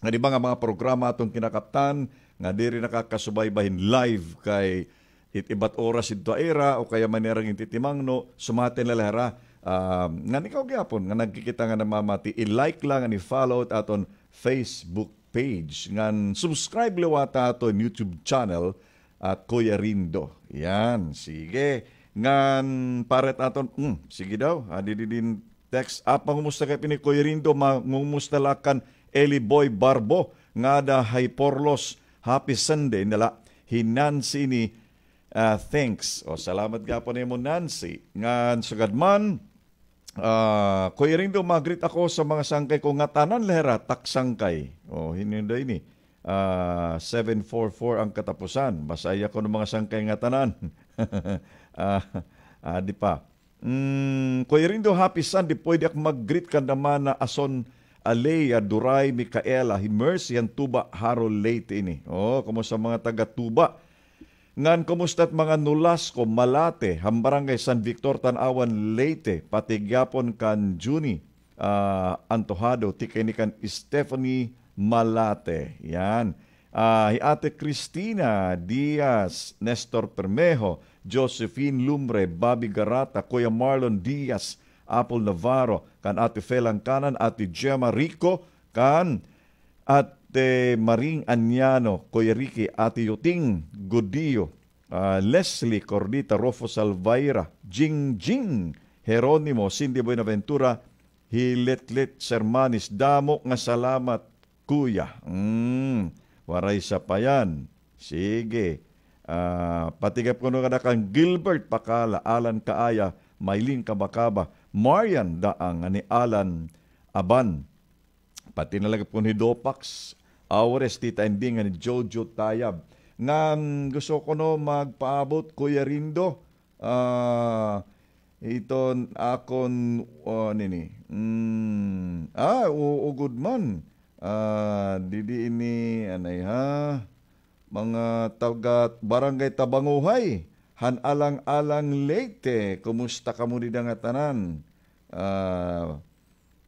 Nga di ba nga mga programa atong kinakaptan nga diri nakakasubaybahin live kay iba't oras ito era o kaya manerang intitimangno sumaten lalahara. Nga ikaw gyapon nga nagkikita nga namamati i-like lang and i-follow aton Facebook page. Ngan subscribe liwata aton YouTube channel at Kuya Rindo. Yan, sige. Ngan paret aton, sige daw, din text. Pangumusta kay pini Kuya Rindo, mangumusta lakan Eli Boy Barbo, nga da Hyporlos, happy Sunday nala, hinansi ni thanks. O salamat nga po mo Nancy. Ngan sugadman, Kuya Rindo, mag-greet ako sa mga sangkay ko nga tanan lehera, taksangkay. O, hininda ini. 744 ang katapusan. Masaya ko ng mga sangkay nga tanan. Di pa. Kuya Rindo, happy Sunday. Pwede ako mag-greet ka naman na Ason Alea, Duray, Micaela, Mercy, yan Tuba, Harold Leyte ini. O, kumusta mga taga-Tuba? Ngan kumusta't mga Nulasco, Malate, Hambarangay San Victor, Tanawan, Leyte, pati gyapon kan Juni, Antojado, tikinikan Stephanie Malate. Yan. Ate Cristina Diaz, Nestor Permejo, Josephine Lumbre, Bobby Garata, Kuya Marlon Diaz, Apple Navarro, kan Ate Felang Kanan, Ate Gemma Rico, kan Ate Maring Anyano, Kuya Ricky, Ate Yuting Gudio, Leslie Cordita, Rofo Salvaira, Jing Jeronimo, Cindy Buenaventura, Hiletlet Sermanis, damo nga salamat Kuya. Waray sa payan. Sige. Patigap ko nung kang Gilbert Pakala, Alan Kaaya, Maylin Kabakaba, Marian Daang, ni Alan Aban, pati nalagap ko ni Dopax, Aures, Tita Ending, ni Jojo Tayab. Nga gusto ko no magpaabot, Kuya Rindo, iton akon, nini, good man. Didi ini, anay ha, mga tagat barangay Tabanguhay, Han Alang-Alang Leyte, kumusta ka mo di nga tanan?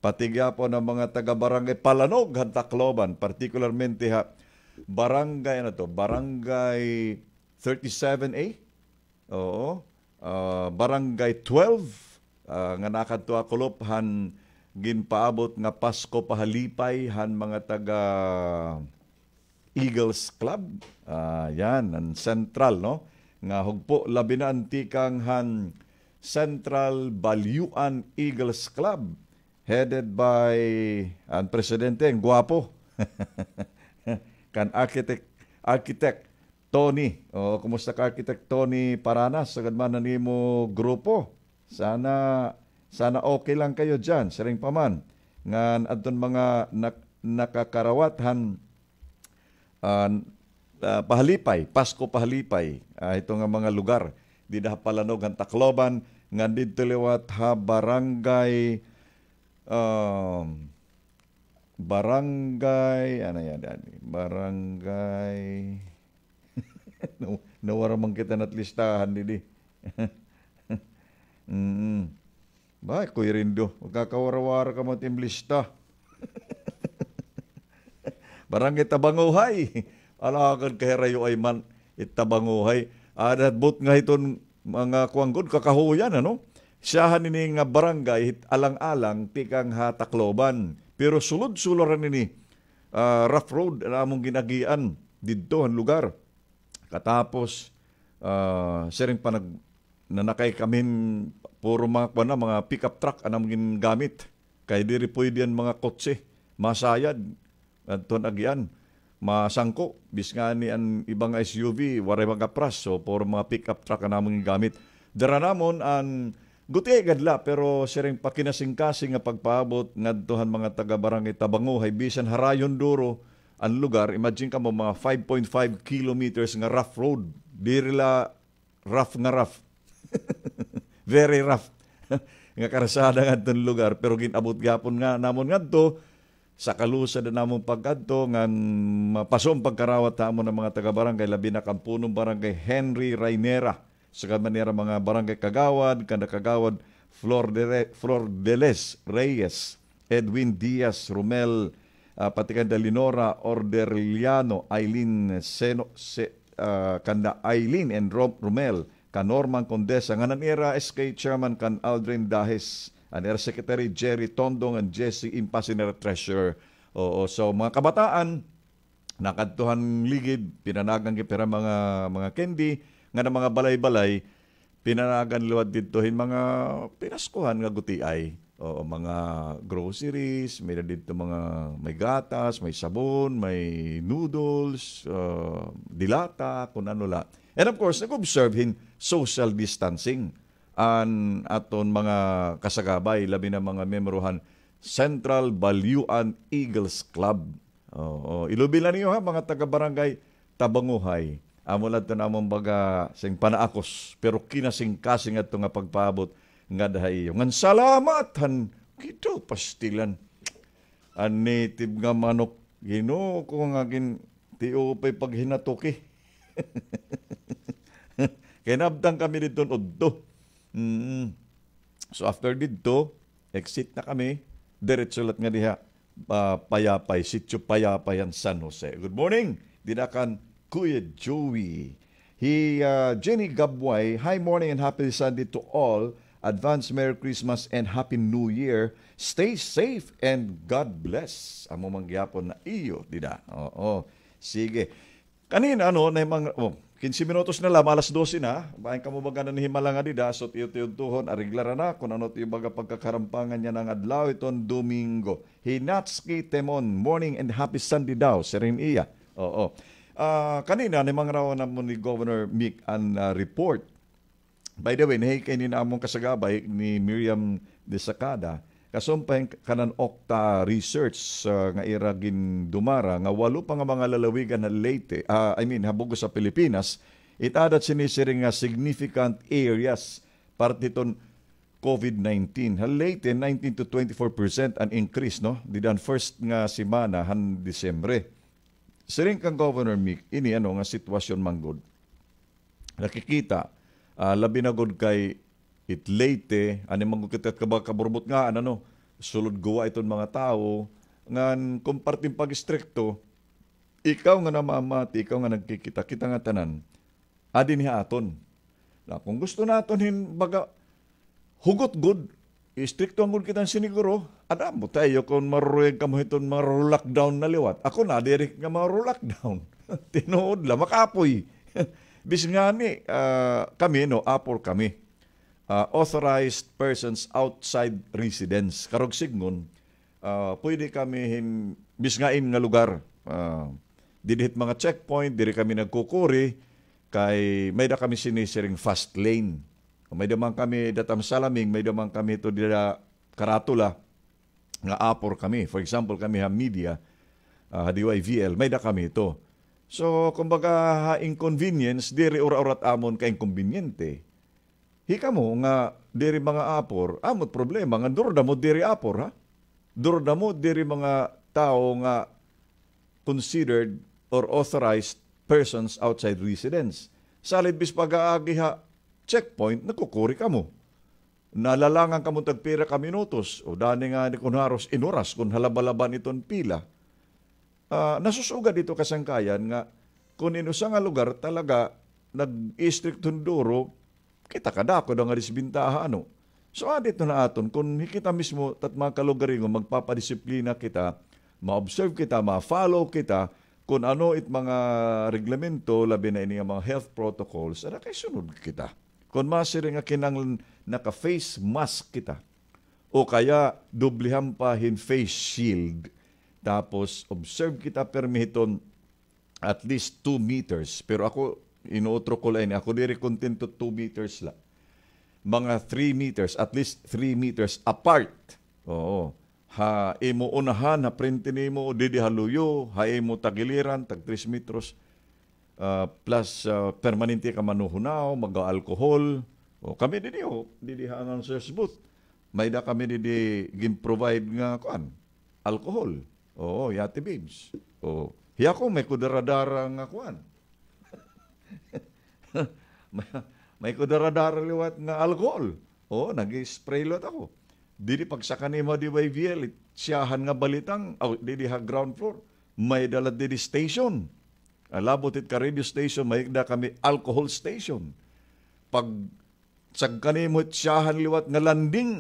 Patigya po ng mga taga-barangay Palanog, Tacloban, particularmente barangay, barangay 37A, oo, barangay 12, nga nakadto akulop, han ginpaabot nga Pasko pahalipay, han mga taga Eagles Club, yan, ang Central, no? Nga hugpo, labi na antikang han Central Balyuan Eagles Club. headed by ang presidente, ang guwapo. Kan architect Tony. O, kumusta ka Architect Tony Paranas? Sagad man na nimo grupo. Sana okay lang kayo dyan. Siring pa man. Ngan adton mga nakakarawathan pahalipay, Pasko pahalipay. Ito nga mga lugar. Di na palanog ang Tacloban. Ngan dito liwat ha barangay ano yan? Barangay nawaramang kita na't listahan didi. Ba, Kuya Rindo, magkakawara-wara ka mo tim lista. Barangay Tabanguhay. Alakan kahirayo ay man itabanguhay. Adat bot nga iton mga kuanggod kakahuyan, ano? Siyahan ini nga barangay alang-alang tikang Tacloban. Pero sulod-suloran ini rough road na among ginagian dito ang lugar. Katapos siring pa nanakay kami puro mga pick-up truck anang gamit. Kay diri pwede yan mga kotse, masayad, at agian, masangko, bis nga ni ang ibang SUV, waray mga pras, so puro mga pick-up truck anang gamit. Dara namon ang guti gadla, pero siring pa kinasing-kasing nga pagpaabot ngadtohan mga taga-barangay Tabanguhay, bisan harayon duro, ang lugar, imagine ka mo mga 5.5 kilometers nga rough road. Dirila rough nga rough. Very rough. Nga karasada nga itong lugar. Pero ginabot gapon nga namon nga to sa kalusa na namon pagkadto nga mapasom pagkarawat namon ng mga taga-barangay labi na kampunong barangay Henry Rainera. Sa manera mga barangay Kagawad, Kanda Kagawad, Flor de Les Reyes, Edwin Diaz, Romel, pati kanda Linora Orderliano, Aileen kanda Aileen and Romel, kan Norman Condesa, nga nanira SK Chairman kan Aldrin Dahes, anira Secretary Jerry Tondong and Jesse Impasinera Treasurer. So mga kabataan, nakadtuhan ligid, pinanagang kipira mga candy, nga na mga balay-balay, pinanagan luwad ditohin mga pinaskuhan nga gutiay. Mga groceries, may dito may gatas, may sabon, may noodles, dilata, kung ano la. And of course, nag-observehin social distancing an aton mga kasagabay, labi na mga memoruhan Central Balyuan Eagles Club. Ilubilan niyo ha, mga taga-barangay Tabanguhay. Amo lang ito namang baga sing panaakos, pero kinasing-kasing ito nga pagpaabot nga dahay ngan salamat kito pastilan an native nga manok Ginoo ko nga gin tiyo pay paghinatuki. Kinabdang kami dito udto. So after dito exit na kami diretso lat nga diha Payapay, Sitio Payapay ang San Jose. Good morning dinakan Kuya Joey. Jenny Gabway, hi morning and happy Sunday to all. Advance Merry Christmas and Happy New Year. Stay safe and God bless. Amo mangyapon na iyo, dida. Oo. Sige. Kanina, na yung mga, 15 minutos na lang, alas 12 na. Bayan ka mo baga na himala nga dida. So, tiyo-tiyo-tuhon, ariglara na. Kung ano tiyo baga pagkakarampangan niya ng adlaw itong Domingo. Hinatski Temon, morning and happy Sunday daw. Sirin iya. Oo. Kanina, na mga raw na mo ni Governor Mick ang report. By the way, nahay kayo ni namong kasagabay ni Miriam de Sacada, kasumpay kanan Okta Research nga iragin dumara, nga walo pa nga mga lalawigan na Leyte, habugo sa Pilipinas, itadat sinisiring nga significant areas partiton COVID-19. Leyte, 19 to 24% an increase, no? Didan first nga simana, han Disyembre. Siring kang Governor Mick, ini nga sitwasyon manggod. Nakikita, labi na god kay Leyte, ani magkita kaburbot nga sulod guwa iton mga tao ngan kompartim pag-istrikto, ikaw nga namamati, ikaw nga nagkikita kita nga tanan adin hi aton. Na kung gusto naton baga hugot good istrikto ang gud kita siniguro, adam mo tayo kung maruruyag kamo iton lockdown na liwat. Ako na direk nga lockdown. Tinuod la makapoy. Bis nga ni kami apor kami. authorized persons outside residence. Karog signon, pwede kami bisngain nga lugar. Didihit mga checkpoint, diri kami nagkukuri, kay may da kami sinisiring fast lane. May damang kami datam salaming, may damang kami to dira karatula, nga apor kami. For example, kami media, DYVL, may da kami ito. So, kumbaga, inconvenience, diri ura-urat amon ka inconveniente. Hika mo nga, diri mga apor, amot problema, nga durda mo diri apor, ha? Durda mo diri mga tao nga considered or authorized persons outside residence. Salid bis pag-aagi ha, checkpoint, nakukuri ka mo. Nalalangan ka mo tagpira ka minutos, o dani nga ni kunharos inuras, kung halabalaban iton pila. Nasusuga dito kasangkayan nga, kung inusa nga lugar talaga, nag-istrict hunduro, kita kadako da nga disbintaha, ano. So, dito na aton, kung kita mismo, tat mga kalugaringo, magpapadisiplina kita, ma-observe kita, ma-follow kita, kung ano it mga reglamento, labi na ini mga health protocols, ada kay sunod kita. Kung masiri nga kinang naka-face mask kita, o kaya dublihan pa face shield, tapos observe kita permiton at least 2 meters. Pero ako, inuotro ko lang, ako diri kontento 2 meters la. Mga 3 meters, at least 3 meters apart. Oo. Ha, imo unahan, ha prente nimo, didi haluyo, ha imo tagiliran, tag 3 metros, plus permanente ka manuhunaw, mag-alcohol. O, kami didi announcers booth. May da kami didi gin-provide nga kuan, alcohol. Oo, yati babes. O, hiya ko may kudaradara nga kuan. may kudaradara liwat nga alcohol. Oo, nag-spray lot ako. Didi pagsaka ni mo di YVL, siyahan nga balitang, didi ha ground floor, may dala didi station. Labotit ka radio station, may da kami alcohol station. Pag sagka ni mo siyahan liwat nga landing,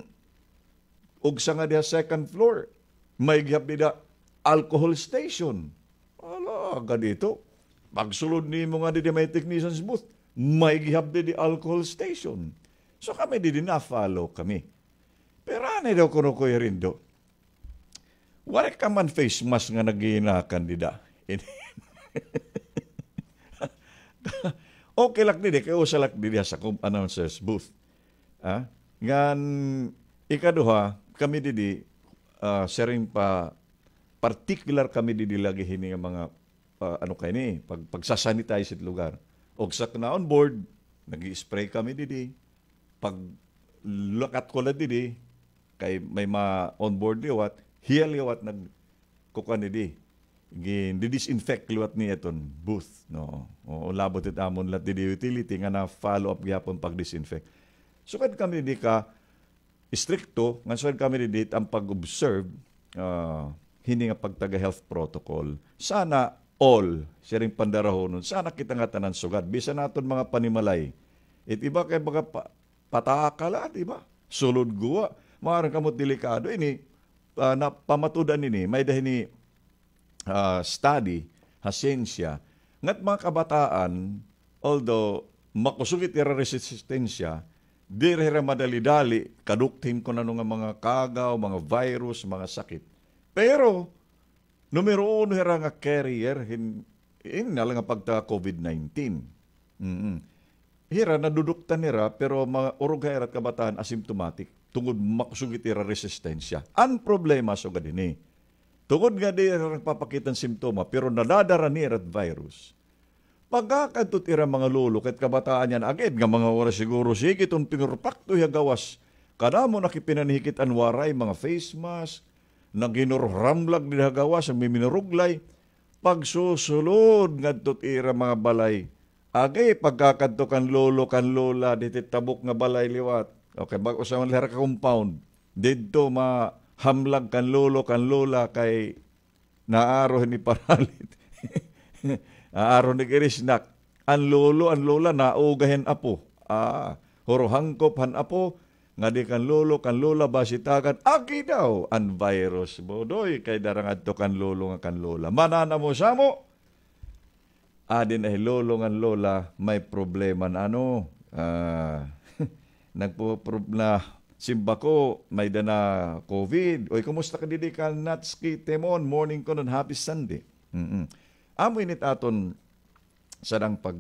ug sa nga diha second floor, may gihap da alcohol station. Ala, ganito. Pagsulod ni mo nga didi may technician's booth, may gihap didi alcohol station. So kami didi na-follow kami. Pero ano daw kuno ko rin do? Wala ka man face mask nga nagihinakan dida. Okay lak didi, kayo sa lak didi sa announcers booth. Ngan ikaduha, kami didi, sharing pa, particular kami didi lagi hini nga mga, ano kayo ni, pagsasanitize it lugar. O sa na on board, nag-spray kami didi. Pag lakat ko lang didi, kay may ma-onboard liwat, hiya liwat nagkukan ni disinfect liwat ni eton booth. No? O labot it amon lat di utility nga na follow up gyapon pag-disinfect. So kad kami di ka stricto, nga so kami di ang pag-observe, hindi nga pagtaga health protocol. Sana all, sharing pandarahon, sana kita nga tanan sugad. Bisa naton mga panimalay. Iba kay baga patakala, diba? Sulod guwa. Maaaring kamot delikado. Ini, napamatudan ini, may dahil ni study, hasensya, ngat mga kabataan, although makusugit ira resistensya, di rin madali-dali, kaduktim ko na nga mga kagaw, mga virus, mga sakit. Pero, numero 1 hira nga carrier, nalang nga pagta COVID-19. Hira, naduduktan nira, pero mga urog at kabataan asymptomatic, tungod makusugit ira resistensya. Ang problema so gadini. Tungod nga di ira papakitang simptoma, pero nadadara ni at virus. Pagkakadtot ira mga lolo, kahit kabataan yan agad, nga mga oras siguro, sige itong pinurpakto gawas. Kada mo nakipinanihikit anwaray, mga face mask, naginurramlag di gawas, ang miminuruglay. Pagsusulod nga tot ira mga balay, agay pagkakadto kan lolo, kan lola, ditit tabok nga balay liwat. Okay, bago sa mga ka compound, dito mahamlag kan lolo, kan lola, kay naaro ni paralit. Naaro ni kirisnak. Ang lolo, ang lola, naugahin apo. Horohangkop han apo, nga di kan lolo, kan lola, basitagan, aki daw, ang virus. Bodoy, kay darangad to kan lolo, nga kan lola. Manana mo sa mo, adin ay lolo, nga lola, may problema na ano, na simba ko, may dana COVID. Oy, kumusta ka didi ka, Natski Temon? Morning ko nun, happy Sunday. Amo init aton sa nang pag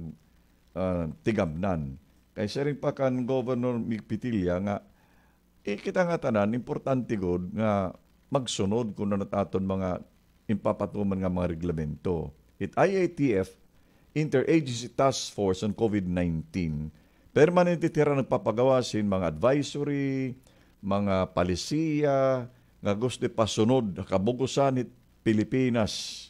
tigamnan. Kay sa rin pa kan Governor Migpitilya nga, kita nga tanan, importante god nga magsunod kung aton mga impapatuman nga mga reglamento. IATF, Interagency Task Force on COVID-19, permanente tira nagpapagawasin mga advisory, mga palisiya, nga gusto pasunod, kabugusan it Pilipinas.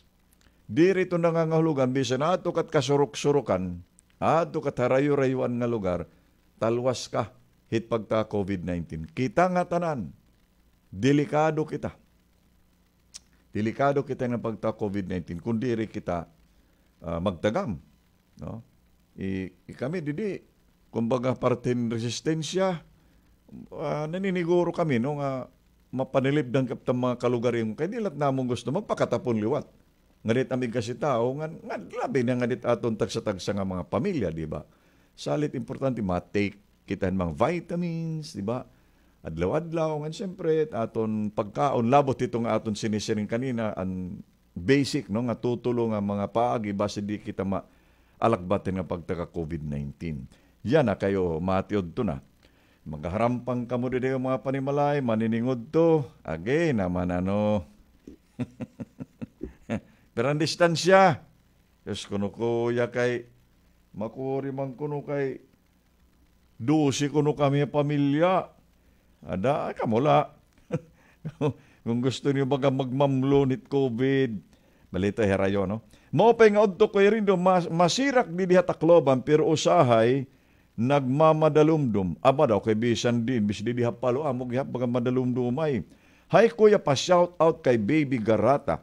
Dirito nangangahulugan, bisan ato kat kasurok-surukan, ato kat harayo-rayuan nga lugar, talwas ka, hit pagta COVID-19. Kita nga tanan, delikado kita. Delikado kita ng pagta COVID-19, kung diri kita magtagam. No? Kami, didi, kumbaga partin resistensya, naniniguro kami, no, nga mapanilibdan kapta mga kalugar yung, kaya nilat namong gusto, magpakatapon liwat. Ngadit amig kasi tao, nga labi na ngadit aton tagsa-tagsa nga mga pamilya, di ba? Salit importante, ma-take kita mga vitamins, di ba? Adlaw-adlaw, nga siyempre, aton pagkaon, labot ito nga aton sinisiring kanina, ang basic, no, nga tutulong nga mga paagi, basta di kita maalakbatin nga pagtaka COVID-19. Yan na kayo, matiod to na. Magaharampang kamo dito yung mga panimalay, maniningod to. Again, naman pero ang distansya. Yes, kuno kuya kay, makuri man kuno kay, 12 kuno kami pamilya. Ada, kamula. Kung gusto niyo baga magmamlo nit COVID, balita herayo, no? Maupay nga odto ko rin do, masirak di diha Tacloban, pero usahay, nagmamadalumdum. Aba daw, kay bisan din, bis di diha palo, amog hap baga madalumdumay. Hay kuya, pa-shout out kay Baby Garata,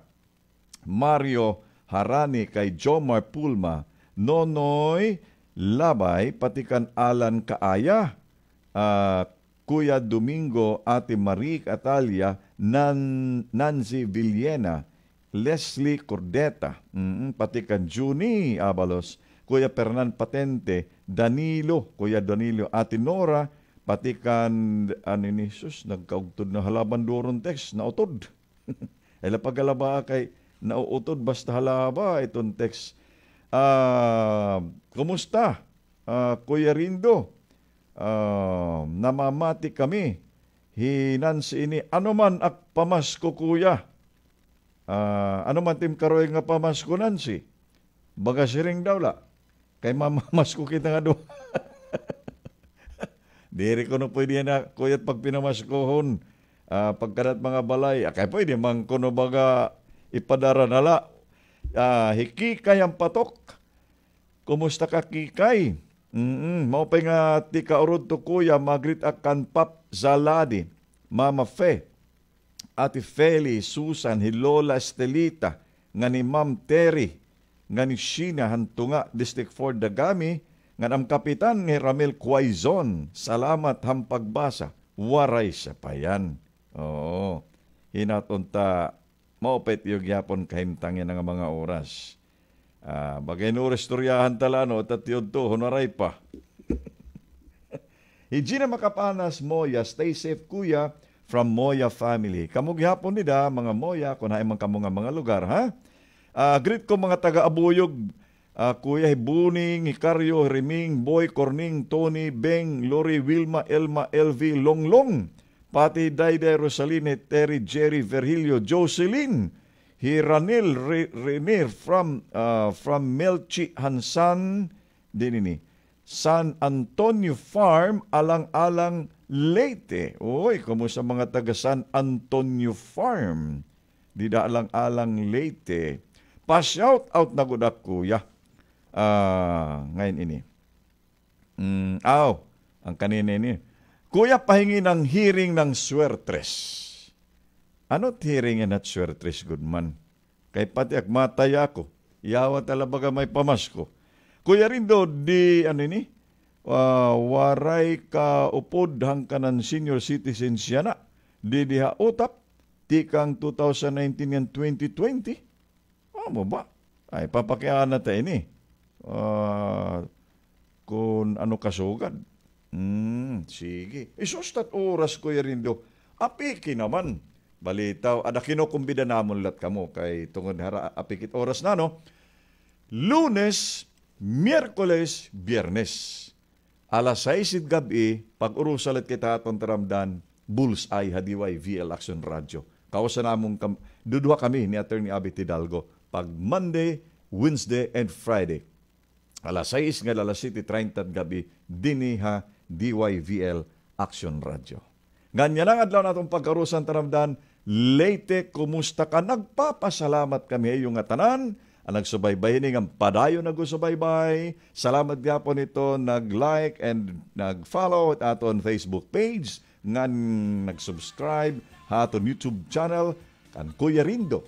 Mario Harani, kay Jomar Pulma, Nonoy Labay, patikan Alan Kaaya, Kuya Domingo, Ate Marie Atalia, Nancy Villena, Leslie Cordeta, patikan Juni Abalos, Kuya Fernan Patente, Danilo, Kuya Danilo, Ate Nora, patikan Aninisus, nagkaugtod na halaban doron text, nautod. Ela pagalaba kay nauutod basta halaba itong text. Kumusta? Kuya Rindo, namamati kami. Hinansi ini, ano man ak pamasko kuya? Ano man tim karoy nga pamasko nansi? Baga siring daw la. Kay mamamasko kita nga do. Diri ko no pwede na kuyat pag pinamaskohon. Pagkarat mga balay. Kaya pwede man kuno baga ipadara nala. Hikikay ang patok. Kumusta ka kikay? Maupay nga ti kaurod to kuya, Magrit akan Pap Zaladi, Mama Fe, Ate Feli, Susan, Hilola Estelita, nga ni Ma'am Terry, nga ni Sheena Hantunga, District 4 Dagami, nga ang kapitan ni Ramil Quaizon. Salamat hampagbasa. Waray sa payan. Oo. Hinatunta, maupit yung yapon kahintangin ng mga oras. Bagay no restoryahan talano, tatiyod to, honoray pa. Hijina Makapanas, Moya, stay safe kuya, from Moya family. Kamug hapon nida, mga Moya, kung naimang kamo nga mga lugar, ha? Greet ko mga taga-abuyog, Kuya Hibuning, Hikaryo, Riming, Boy, Corning, Tony, Beng, Lori, Wilma, Elma, LV, Longlong, pati Dayday, Rosaline, Terry, Jerry, Virgilio, Jocelyn, Hiranil Renir from Melchi Hansan dinini San Antonio Farm, Alang-Alang, Leyte. Oy, kumusta mga taga San Antonio Farm? Dida Alang-Alang, Leyte. Pa-shout out na gudak kuya. Ngayon ini. Ang kanina ini. Kuya, pahingi ng hearing ng swertres. Ano tiringin at swertres, good man? Kay pati akmataya ko. Yawa talaga may pamasko. Kuya rin do, waray ka upod hangkanan senior citizen siya na. Di diha utap. Tikang 2019 and 2020. Mo ba? Ay, papakiaan na tayo ini. Kung ano kasugad. Sige. Isustat oras ko rin do. Apiki naman. Balitaw. Ada kinukumbida namon lat kamo kay tungod hara apikit oras na no. Lunes, Miyerkules, Biyernes. Alas 6 gabi, pag-urusalit kita atong taramdan, Bullseye Hadiway VL Action Radio. Kausa namong duduha kami ni Attorney Abby Hidalgo pag Monday, Wednesday, and Friday. Alas 6 nga alas 7:30 gabi, diniha DYVL Action Radio. Ganyan ang adlaw natong pagkarusan taramdan, Leyte, kumusta ka? Nagpapasalamat kami yung tanan, ang nagsubaybay ni ang padayon nagsubaybay. Salamat gyapon ito nag-like and nag-follow at aton Facebook page, ngan nag-subscribe ha aton YouTube channel kan Kuya Rindo.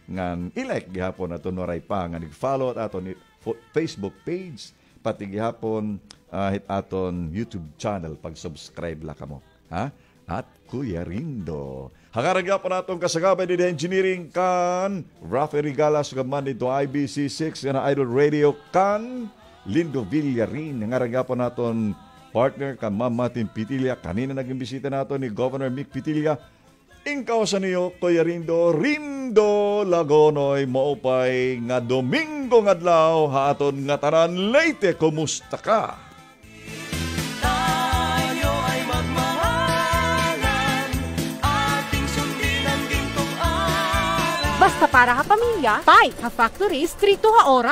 Ngan i-like gyapon aton noray pa nga nag-follow at aton Facebook page pati gyapon hit aton YouTube channel pag-subscribe la kamo ha at Kuya Rindo. Hangarag po natong kasagabay ni engineering kan Rafael Regalas gaman dito IBC6 na Idol Radio kan Lindo Villarin. Hangarag po naton partner kan Ma'am Martin Pitilla. Kanina naging bisita nato ni Governor Mick Pitilla. Ingkaw sa niyo Kuya Rindo, Rindo Lagonoy maupay nga Domingo ngadlaw haaton nga tanan Leyte, kumusta ka? Basta para ha pamilya, 5 ha factory, 3 to ha ora.